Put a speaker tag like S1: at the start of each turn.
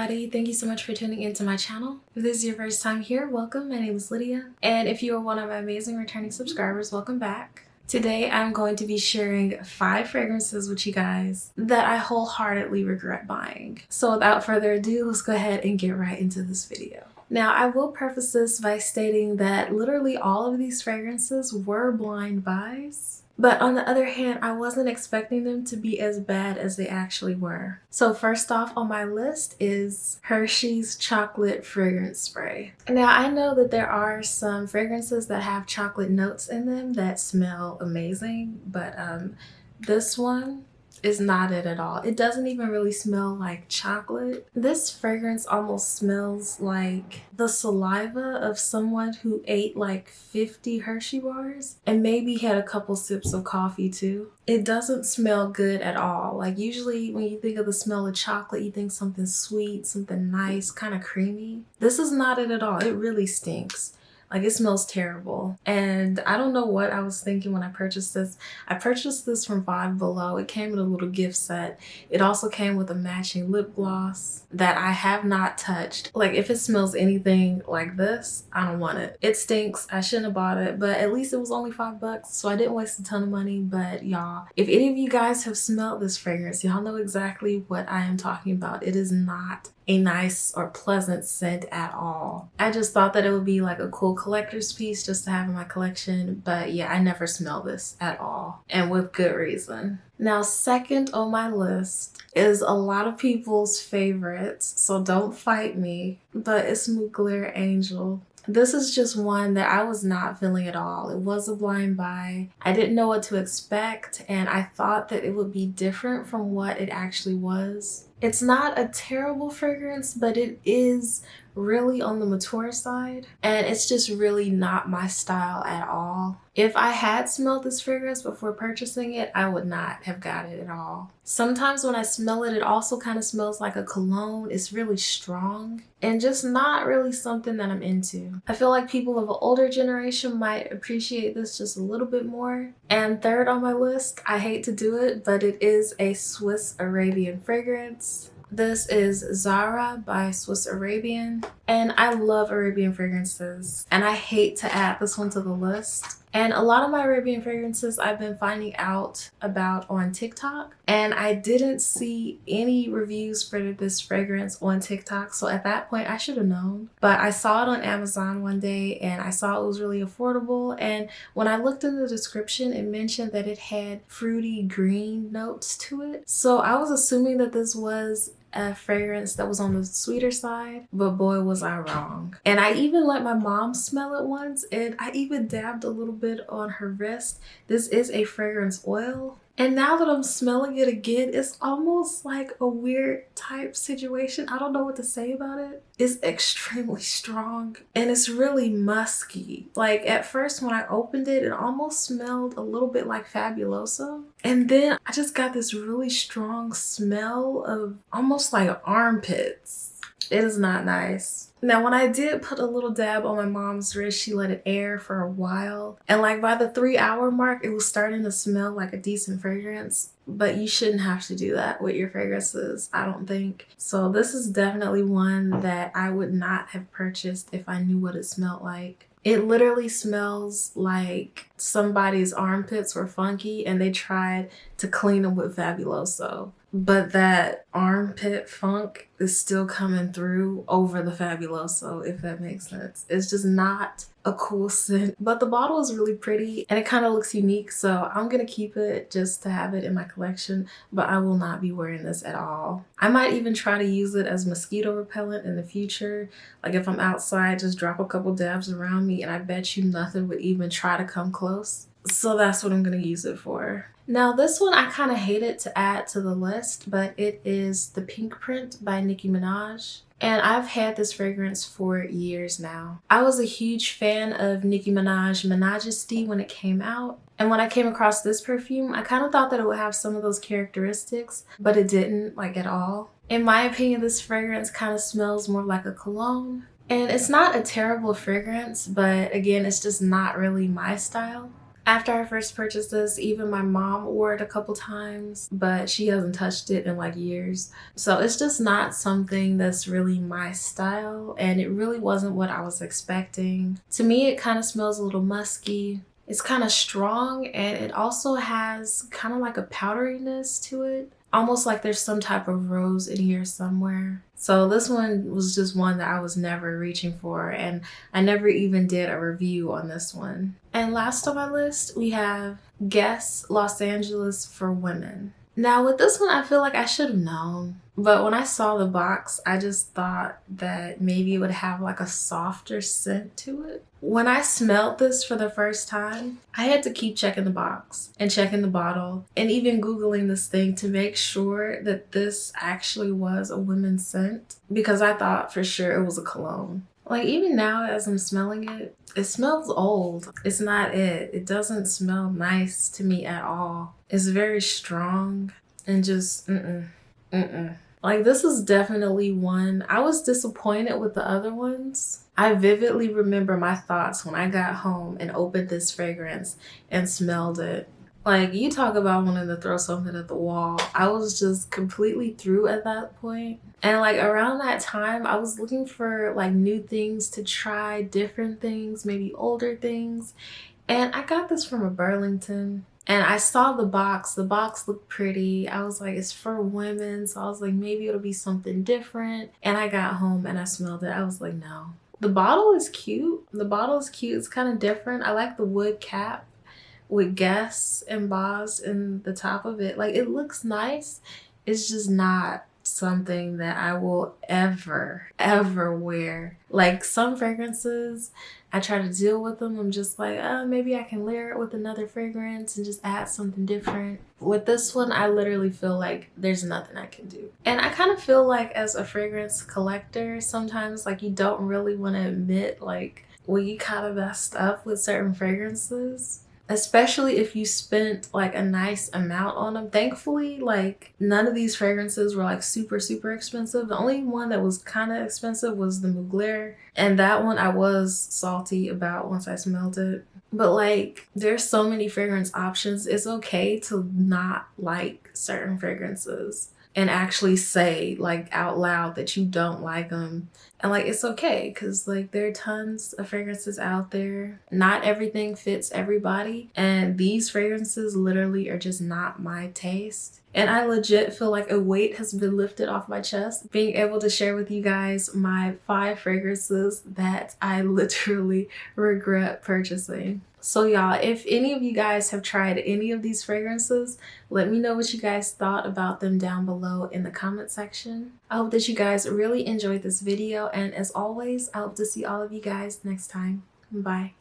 S1: everybody, thank you so much for tuning into my channel. If this is your first time here, welcome. My name is Lydia, and if you are one of my amazing returning subscribers, welcome back. Today I'm going to be sharing 5 fragrances with you guys that I wholeheartedly regret buying. So without further ado, let's go ahead and get right into this video. Now, I will preface this by stating that literally all of these fragrances were blind buys. But on the other hand, I wasn't expecting them to be as bad as they actually were. So first off on my list is Hershey's Chocolate Fragrance Spray. Now, I know that there are some fragrances that have chocolate notes in them that smell amazing, but this one is not it at all. It doesn't even really smell like chocolate. This fragrance almost smells like the saliva of someone who ate like 50 Hershey bars and maybe had a couple sips of coffee too. It doesn't smell good at all. Like usually when you think of the smell of chocolate, you think something sweet, something nice, kind of creamy. This is not it at all. It really stinks. Like, it smells terrible. And I don't know what I was thinking when I purchased this. I purchased this from Five Below. It came in a little gift set. It also came with a matching lip gloss that I have not touched. Like, if it smells anything like this, I don't want it. It stinks. I shouldn't have bought it, but at least it was only $5, so I didn't waste a ton of money. But y'all, if any of you guys have smelled this fragrance, y'all know exactly what I am talking about. It is not a nice or pleasant scent at all. I just thought that it would be like a cool collector's piece just to have in my collection, but yeah, I never smell this at all, and with good reason. Now, second on my list is a lot of people's favorites, so don't fight me, but it's Mugler Angel. This is just one that I was not feeling at all. It was a blind buy. I didn't know what to expect, and I thought that it would be different from what it actually was. It's not a terrible fragrance, but it is really on the mature side, and it's just really not my style at all. If I had smelled this fragrance before purchasing it, I would not have got it at all. Sometimes when I smell it, it also kind of smells like a cologne. It's really strong and just not really something that I'm into. I feel like people of an older generation might appreciate this just a little bit more. And third on my list, I hate to do it, but it is a Swiss Arabian fragrance. This is Zara by Swiss Arabian, and I love Arabian fragrances, and I hate to add this one to the list. And a lot of my Arabian fragrances I've been finding out about on TikTok, and I didn't see any reviews for this fragrance on TikTok, so at that point I should have known. But I saw it on Amazon one day and I saw it was really affordable, and when I looked in the description it mentioned that it had fruity green notes to it. So I was assuming that this was a fragrance that was on the sweeter side, but boy was I wrong. And I even let my mom smell it once, and I even dabbed a little bit on her wrist. This is a fragrance oil, and now that I'm smelling it again, it's almost like a weird type situation. I don't know what to say about it. It's extremely strong and it's really musky. Like at first when I opened it, it almost smelled a little bit like Fabuloso. And then I just got this really strong smell of almost like armpits. It is not nice. Now, when I did put a little dab on my mom's wrist, she let it air for a while. And like by the 3-hour mark, it was starting to smell like a decent fragrance. But you shouldn't have to do that with your fragrances, I don't think. So this is definitely one that I would not have purchased if I knew what it smelled like. It literally smells like somebody's armpits were funky and they tried to clean them with Fabuloso. But that armpit funk is still coming through over the Fabuloso, if that makes sense. It's just not a cool scent. But the bottle is really pretty and it kind of looks unique, so I'm gonna keep it just to have it in my collection, but I will not be wearing this at all. I might even try to use it as mosquito repellent in the future. Like if I'm outside, just drop a couple dabs around me and I bet you nothing would even try to come close. So that's what I'm gonna use it for. Now this one I kind of hated to add to the list, but it is the Pink Print by Nicki Minaj. And I've had this fragrance for years now. I was a huge fan of Nicki Minaj Majesty when it came out. And when I came across this perfume, I kind of thought that it would have some of those characteristics, but it didn't, like at all. In my opinion, this fragrance kind of smells more like a cologne. And it's not a terrible fragrance, but again, it's just not really my style. After I first purchased this, even my mom wore it a couple times, but she hasn't touched it in like years. So it's just not something that's really my style, and it really wasn't what I was expecting. To me, it kind of smells a little musky. It's kind of strong, and it also has kind of like a powderiness to it. Almost like there's some type of rose in here somewhere. So this one was just one that I was never reaching for, and I never even did a review on this one. And last on my list, we have Guess Los Angeles for Women. Now with this one, I feel like I should have known, but when I saw the box, I just thought that maybe it would have like a softer scent to it. When I smelled this for the first time, I had to keep checking the box and checking the bottle and even Googling this thing to make sure that this actually was a women's scent, because I thought for sure it was a cologne. Like even now as I'm smelling it, it smells old. It's not it. It doesn't smell nice to me at all. It's very strong and just Like this is definitely one. I was disappointed with the other ones. I vividly remember my thoughts when I got home and opened this fragrance and smelled it. Like, you talk about wanting to throw something at the wall. I was just completely through at that point. And like around that time, I was looking for like new things to try, different things, maybe older things. And I got this from a Burlington. And I saw the box. The box looked pretty. I was like, it's for women. So I was like, maybe it'll be something different. And I got home and I smelled it. I was like, no. The bottle is cute. The bottle is cute. It's kind of different. I like the wood cap with Guess embossed in the top of it. Like, it looks nice. It's just not something that I will ever wear. Like some fragrances, I try to deal with them. I'm just like, maybe I can layer it with another fragrance and just add something different. With this one, I literally feel like there's nothing I can do. And I kind of feel like as a fragrance collector, sometimes like you don't really want to admit like when you kind of messed up with certain fragrances. Especially if you spent like a nice amount on them. Thankfully, like none of these fragrances were like super expensive. The only one that was kind of expensive was the Mugler, and that one I was salty about once I smelled it. But like there's so many fragrance options. It's okay to not like certain fragrances and actually say like out loud that you don't like them. And like it's okay, because like there are tons of fragrances out there. Not everything fits everybody, and these fragrances literally are just not my taste. And I legit feel like a weight has been lifted off my chest being able to share with you guys my 5 fragrances that I literally regret purchasing. So y'all, if any of you guys have tried any of these fragrances, let me know what you guys thought about them down below in the comment section. I hope that you guys really enjoyed this video, and as always, I hope to see all of you guys next time. Bye.